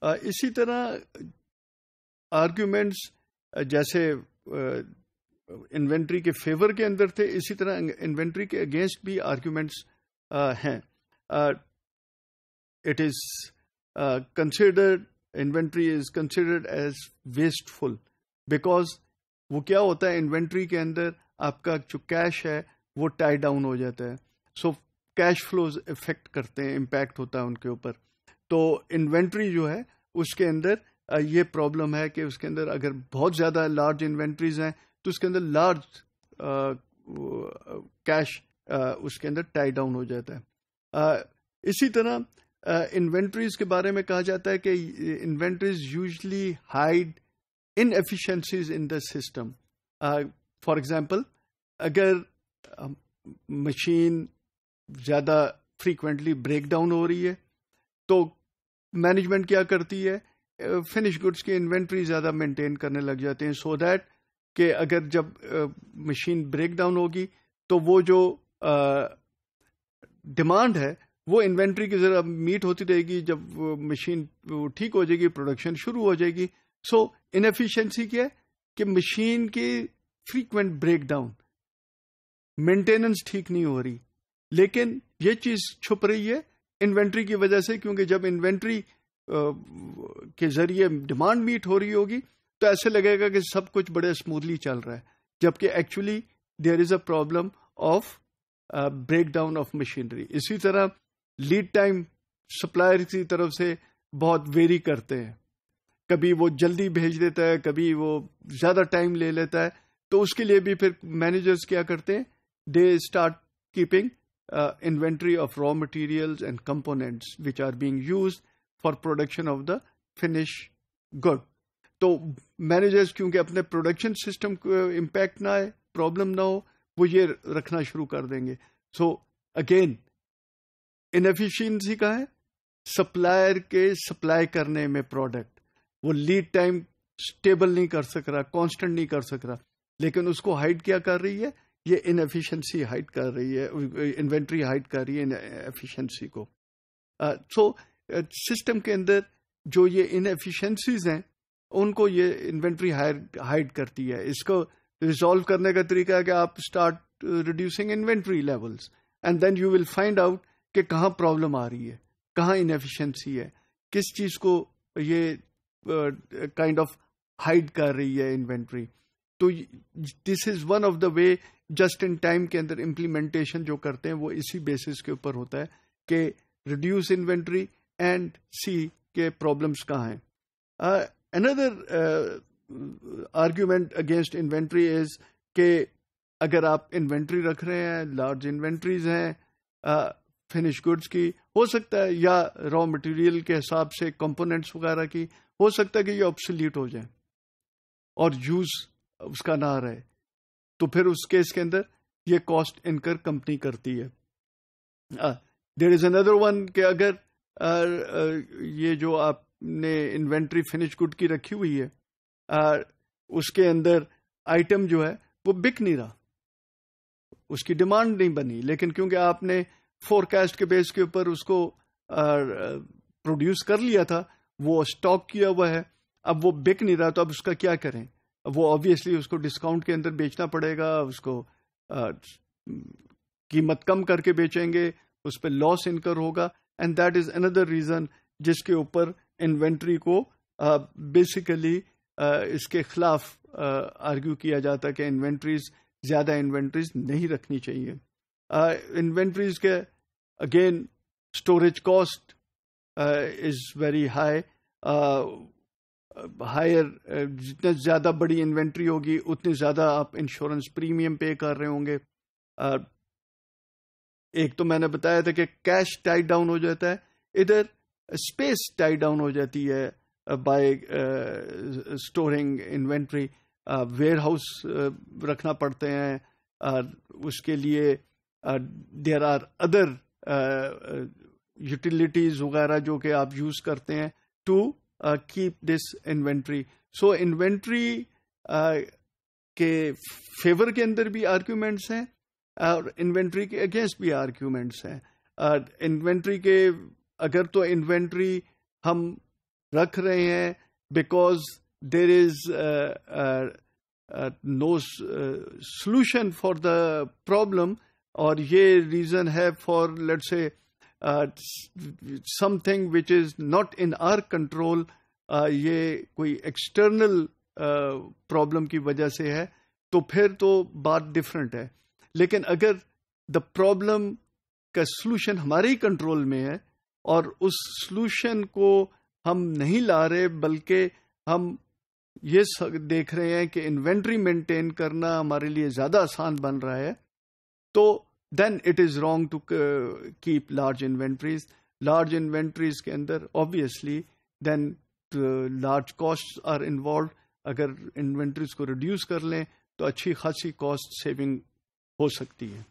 اسی طرح آرگیومنٹس جیسے انوینٹری کے فیور کے اندر تھے، اسی طرح انوینٹری کے اگینسٹ بھی آرگیومنٹس ہیں. It is considered, inventory is considered as wasteful because وہ کیا ہوتا ہے انوینٹری کے اندر آپ کا جو کیش ہے وہ ٹائی ڈاؤن ہو جاتا ہے. سو کیش فلوز افیکٹ کرتے ہیں، امپیکٹ ہوتا ہے ان کے اوپر. تو انوینٹری جو ہے اس کے اندر یہ پرابلم ہے کہ اس کے اندر اگر بہت زیادہ لارج انوینٹریز ہیں تو اس کے اندر لارج کیش اس کے اندر ٹائی ڈاؤن ہو جاتا ہے. اسی طرح انوینٹریز کے بارے میں کہا جاتا ہے کہ inventories usually hide in inefficiencies in the system. For example اگر مشین زیادہ فریکوینٹلی بریک ڈاؤن ہو رہی ہے تو مینجمنٹ کیا کرتی ہے، فنش گڈس کی انوینٹری زیادہ مینٹین کرنے لگ جاتے ہیں سو دیٹ کہ اگر جب مشین بریک ڈاؤن ہوگی تو وہ جو ڈیمانڈ ہے وہ انوینٹری کی ذرا میٹ ہوتی رہے گی. جب مشین ٹھیک ہو جائے گی پروڈکشن شروع ہو جائے گی. سو انیفیشنسی کیا ہے کہ مشین کی فریکوینٹ بریک ڈاؤن، مینٹیننس ٹھیک نہیں ہو رہی، لیکن یہ چیز چھپ رہی ہے انوینٹری کی وجہ سے، کیونکہ جب انوینٹری کے ذریعے ڈیمانڈ میٹ ہو رہی ہوگی تو ایسے لگے گا کہ سب کچھ بڑے اسموتھلی چل رہا ہے، جبکہ actually there is a problem of break down of machinery. اسی طرح لیڈ ٹائم سپلائر کی طرف سے بہت ویری کرتے ہیں، کبھی وہ جلدی بھیج دیتا ہے، کبھی وہ زیادہ ٹائم لے لیتا ہے. تو اس کے لیے بھی پھر مینیجرز کیا کرتے ہیں، they start keeping inventory of raw materials and components which are being used for production of the finished good. تو مینیجرز کیونکہ اپنے پروڈکشن سسٹم کو امپیکٹ نہ آئے، پرابلم نہ ہو، وہ یہ رکھنا شروع کر دیں گے. سو اگین انیفیشنسی کا ہے سپلائر کے سپلائی کرنے میں پروڈکٹ، وہ لیڈ ٹائم اسٹیبل نہیں کر سک رہا، کانسٹنٹ نہیں کر سک رہا، لیکن اس کو ہائڈ کیا کر رہی ہے، یہ انیفیشنسی ہائڈ کر رہی ہے، انوینٹری ہائڈ کر رہی ہے ایفیشنسی کو. سو سسٹم کے اندر جو یہ انیفیشنسیز ہیں ان کو یہ انوینٹری ہائڈ کرتی ہے. اس کو ریزالو کرنے کا طریقہ ہے کہ آپ start reducing inventory levels and then you will find out کہ کہاں پرابلم آ رہی ہے، کہاں انیفیشنسی ہے، کس چیز کو یہ کائنڈ آف ہائڈ کر رہی ہے انوینٹری. تو this is one of the way just in time کے اندر امپلیمنٹیشن جو کرتے ہیں وہ اسی بیسس کے اوپر ہوتا ہے کہ ریڈیوس انوینٹری اینڈ سی کے پرابلمس کہاں ہیں. اندر آرگیومنٹ اگینسٹ انوینٹری از کہ اگر آپ انوینٹری رکھ رہے ہیں، لارج انوینٹریز ہیں فنش گڈس کی، ہو سکتا ہے یا را مٹیریل کے حساب سے کمپوننٹس وغیرہ کی، ہو سکتا ہے کہ یہ آبسلیٹ ہو جائیں اور یوز اس کا نہ رہے، تو پھر اس کیس کے اندر یہ کاسٹ انکر کمپنی کرتی ہے. دیر از اندر ون کہ اگر یہ جو آپ نے انوینٹری فنش گڈ کی رکھی ہوئی ہے اس کے اندر آئٹم جو ہے وہ بک نہیں رہا، اس کی ڈیمانڈ نہیں بنی، لیکن کیونکہ آپ نے فور کاسٹ کے بیس کے اوپر اس کو پروڈیوس کر لیا تھا، وہ اسٹاک کیا ہوا ہے، اب وہ بک نہیں رہا، تو اب اس کا کیا کریں؟ وہ آبویسلی اس کو ڈسکاؤنٹ کے اندر بیچنا پڑے گا، اس کو قیمت کم کر کے بیچیں گے، اس پہ لاس انکر ہوگا. And that is another reason جس کے اوپر انوینٹری کو بیسیکلی اس کے خلاف آرگیو کیا جاتا ہے کہ زیادہ انوینٹریز نہیں رکھنی چاہیے. انوینٹریز کے again storage cost is very high, higher, جتنے زیادہ بڑی انوینٹری ہوگی اتنے زیادہ آپ انشورنس پریمیم پے کر رہے ہوں گے. ایک تو میں نے بتایا تھا کہ کیش ٹائی ڈاؤن ہو جاتا ہے، ادھر اسپیس ٹائی ڈاؤن ہو جاتی ہے by storing inventory. Where house رکھنا پڑتے ہیں، اس کے لیے دیر آر ادر یوٹیلیٹیز وغیرہ جو کہ آپ یوز کرتے ہیں to keep this inventory. So inventory کے فیور کے اندر بھی آرگیومنٹس ہیں اور انوینٹری کے اگینسٹ بھی آرگیومنٹس ہیں. انوینٹری کے اگر تو انوینٹری ہم رکھ رہے ہیں because there is no solution for the problem, اور یہ ریزن ہے for let say something which is not in our control, یہ کوئی ایکسٹرنل پرابلم کی وجہ سے ہے، تو پھر تو بات ڈفرینٹ ہے. لیکن اگر دا پرابلم کا سلوشن ہمارے ہی کنٹرول میں ہے اور اس سلوشن کو ہم نہیں لا رہے، بلکہ ہم یہ دیکھ رہے ہیں کہ انوینٹری مینٹین کرنا ہمارے لیے زیادہ آسان بن رہا ہے، تو then it is wrong to keep large inventories. Large inventories کے اندر obviously then large cost are involved. اگر انوینٹریز کو ریڈیوس کر لیں تو اچھی خاصی کاسٹ سیونگ ہو سکتی ہے.